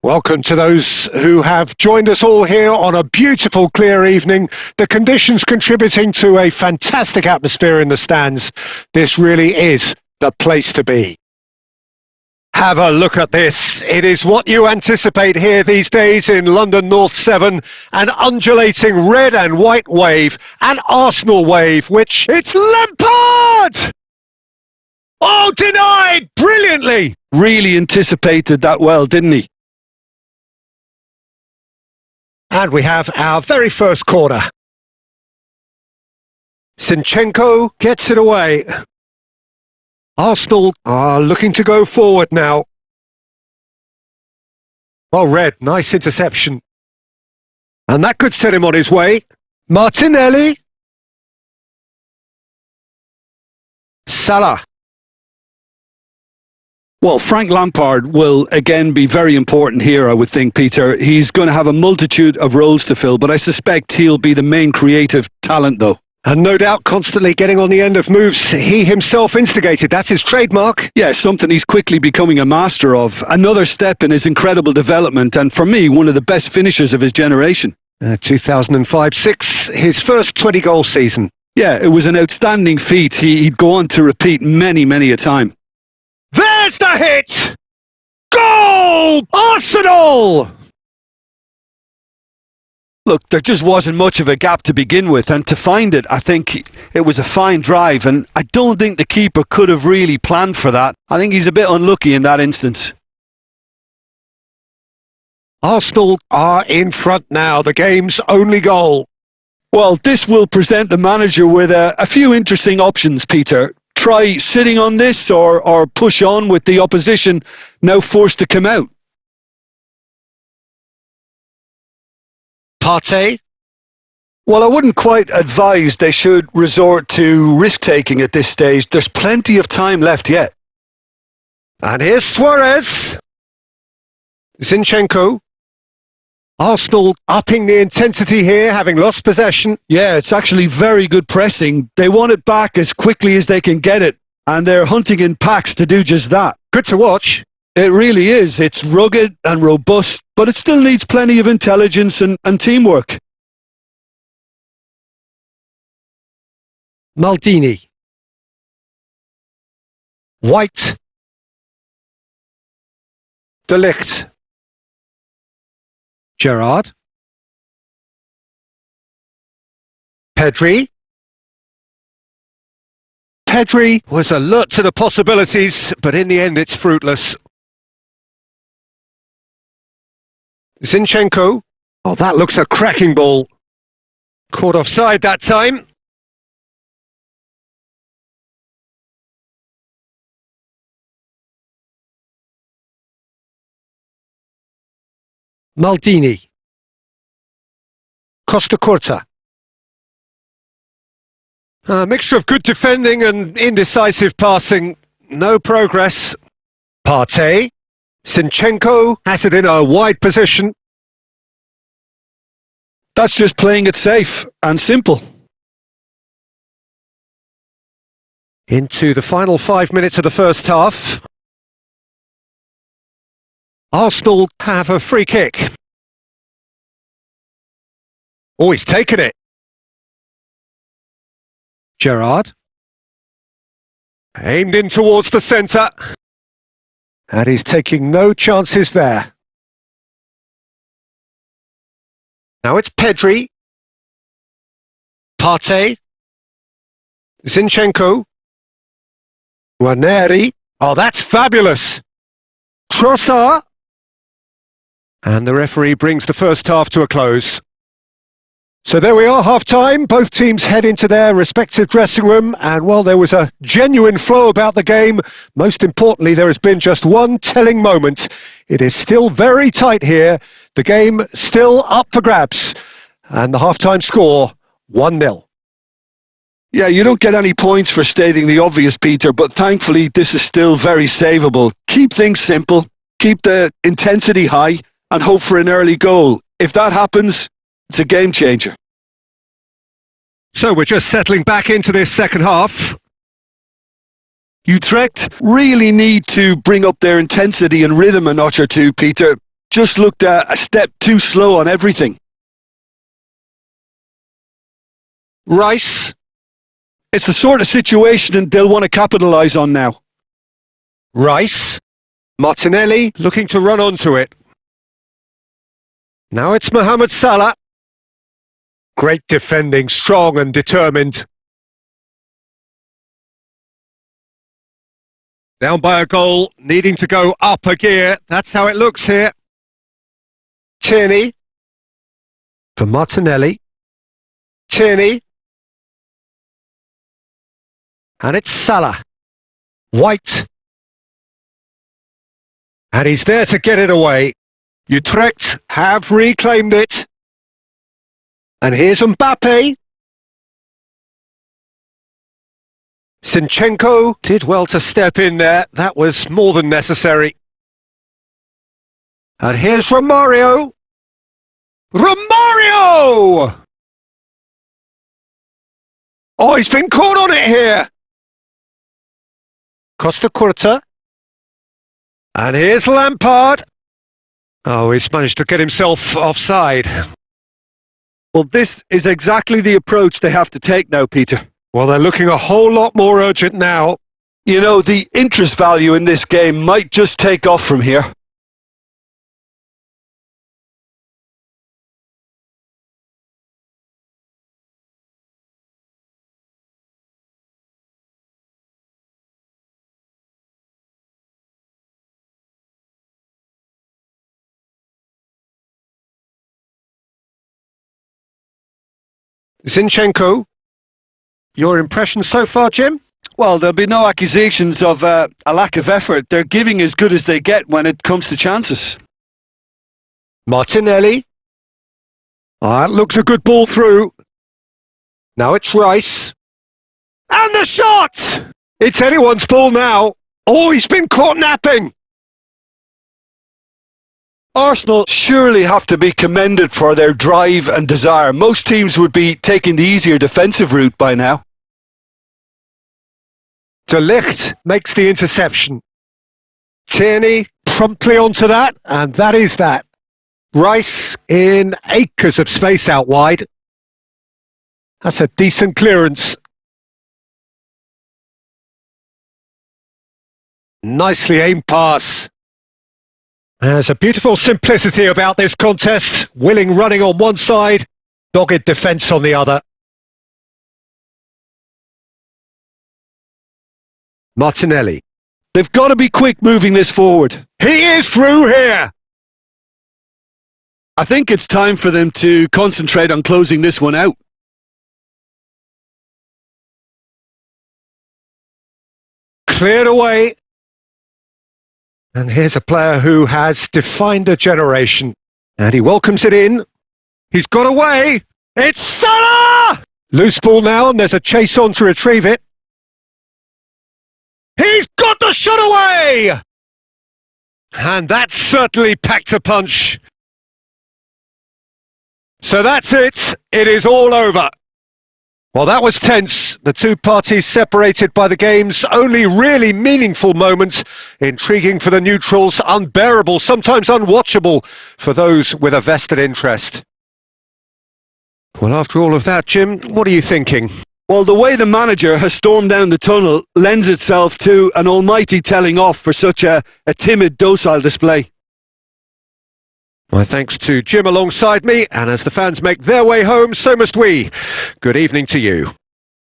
Welcome to those who have joined us all here on a beautiful, clear evening. The conditions contributing to a fantastic atmosphere in the stands. This really is the place to be. Have a look at this. It is what you anticipate here these days in London North 7. An undulating red and white wave, an Arsenal wave, which... It's Lampard! Oh, denied! Brilliantly! Really anticipated that well, didn't he? And we have our very first corner. Zinchenko gets it away. Arsenal are looking to go forward now. Well read, nice interception. And that could set him on his way. Martinelli. Salah. Well, Frank Lampard will again be very important here, I would think, Peter. He's going to have a multitude of roles to fill, but I suspect he'll be the main creative talent, though. And no doubt constantly getting on the end of moves he himself instigated. That's his trademark. Yeah, something he's quickly becoming a master of. Another step in his incredible development, and for me, one of the best finishers of his generation. 2005-06, his first 20-goal season. Yeah, it was an outstanding feat. He'd go on to repeat many a time. There's the hit! Goal! Arsenal! Look, there just wasn't much of a gap to begin with, and to find it, I think it was a fine drive, and I don't think the keeper could have really planned for that. I think he's a bit unlucky in that instance. Arsenal are in front now, the game's only goal. Well, this will present the manager with a few interesting options, Peter. Try sitting on this or push on with the opposition now forced to come out. Partey? Well, I wouldn't quite advise they should resort to risk-taking at this stage. There's plenty of time left yet. And here's Suarez. Zinchenko. Arsenal upping the intensity here, having lost possession. Yeah, it's actually very good pressing. They want it back as quickly as they can get it, and they're hunting in packs to do just that. Good to watch. It really is. It's rugged and robust, but it still needs plenty of intelligence and teamwork. Maldini. White. De Ligt. Gerrard. Pedri. Pedri was alert to the possibilities, but in the end it's fruitless. Zinchenko. Oh, that looks a cracking ball. Caught offside that time. Maldini. Costa Curta. A mixture of good defending and indecisive passing. No progress. Partey. Zinchenko has it in a wide position. That's just playing it safe and simple. Into the final 5 minutes of the first half. Arsenal have a free kick. Oh, he's taken it. Gerrard. Aimed in towards the centre. And he's taking no chances there. Now it's Pedri. Partey. Zinchenko. Waneri. Oh, that's fabulous. Trossard. And the referee brings the first half to a close. So there we are, half-time. Both teams head into their respective dressing room. And while there was a genuine flow about the game, most importantly, there has been just one telling moment. It is still very tight here. The game still up for grabs. And the half-time score, 1-0. Yeah, you don't get any points for stating the obvious, Peter, but thankfully this is still very savable. Keep things simple, keep the intensity high, and hope for an early goal. If that happens, it's a game changer. So we're just settling back into this second half. Utrecht really need to bring up their intensity and rhythm a notch or two, Peter. just looked a step too slow on everything. Rice. It's the sort of situation they'll want to capitalise on now. Rice. Martinelli looking to run onto it. Now it's Mohamed Salah. Great defending, strong and determined. Down by a goal, needing to go up a gear. That's how it looks here. Tierney. For Martinelli. Tierney. And it's Salah. White. And he's there to get it away. Utrecht have reclaimed it. And here's Mbappe. Zinchenko did well to step in there. That was more than necessary. And here's Romario. Romario! Oh, he's been caught on it here. Costa Curta. And here's Lampard. Oh, he's managed to get himself offside. Well, this is exactly the approach they have to take now, Peter. Well, they're looking a whole lot more urgent now. You know, the interest value in this game might just take off from here. Zinchenko. Your impression so far, Jim? Well, there'll be no accusations of a lack of effort. They're giving as good as they get when it comes to chances. Martinelli. That looks a good ball through. Now it's Rice. And the shot! It's anyone's ball now. Oh, he's been caught napping. Arsenal surely have to be commended for their drive and desire. Most teams would be taking the easier defensive route by now. De Ligt makes the interception. Tierney promptly onto that, and that is that. Rice in acres of space out wide. That's a decent clearance. Nicely aimed pass. There's a beautiful simplicity about this contest. Willing running on one side, dogged defence on the other. Martinelli. They've got to be quick moving this forward. He is through here! I think it's time for them to concentrate on closing this one out. Cleared away. And here's a player who has defined a generation. And he welcomes it in. He's got away. It's Salah! Loose ball now, and there's a chase on to retrieve it. He's got the shot away! And that certainly packed a punch. So that's it. It is all over. Well, that was tense. The two parties separated by the game's only really meaningful moment. Intriguing for the neutrals, unbearable, sometimes unwatchable for those with a vested interest. Well, after all of that, Jim, what are you thinking? Well, the way the manager has stormed down the tunnel lends itself to an almighty telling off for such a timid, docile display. My thanks to Jim alongside me, and as the fans make their way home, so must we. Good evening to you.